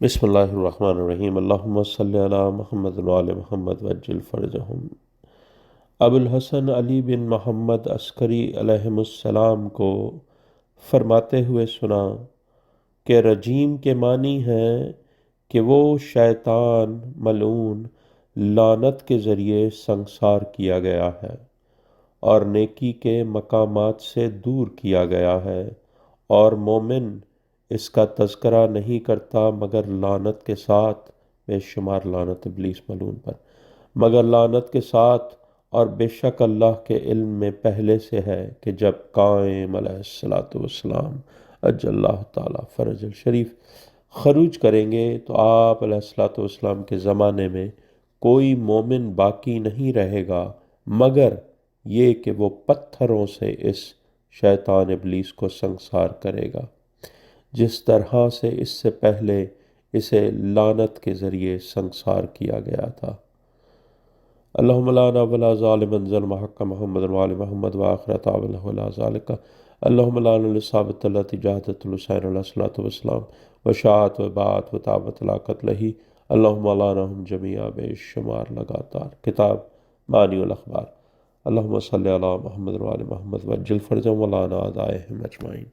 بسم اللہ الرحمن الرحیم، اللہم صلی علی محمد وعلی محمد وعجل فرجہم۔ ابو الحسن علی بن محمد عسکری علیہ السلام کو فرماتے ہوئے سنا کہ رجیم کے معنی ہے کہ وہ شیطان ملعون لعنت کے ذریعے سنسار کیا گیا ہے اور نیکی کے مقامات سے دور کیا گیا ہے، اور مومن اس کا تذکرہ نہیں کرتا مگر لعنت کے ساتھ، بے شمار لعنت ابلیس ملعون پر، مگر لعنت کے ساتھ، اور بے شک اللہ کے علم میں پہلے سے ہے کہ جب قائم علیہ السلام عجل اللہ تعالیٰ فرج الشریف خروج کریں گے تو آپ علیہ السلام کے زمانے میں کوئی مومن باقی نہیں رہے گا مگر یہ کہ وہ پتھروں سے اس شیطان ابلیس کو سنسار کرے گا، جس طرح سے اس سے پہلے اسے لعنت کے ذریعے سنسار کیا گیا تھا۔ اللہم لانا ولا ظالما ظلم حق محمد وآل محمد وآخر تعاون ولا ذالک۔ اللہم لانا لصابت التي جاہدت الحسین علیہ الصلوۃ والسلام وشاعت وباعت وطابت لا قتلہ۔ اللہم لعنہم جمیعا، بے شمار لگاتار۔ کتاب معنی الاخبار۔ اللہم صلی علی محمد وآل محمد وعجل فرجہم ولعن اعدائہم اجمعین۔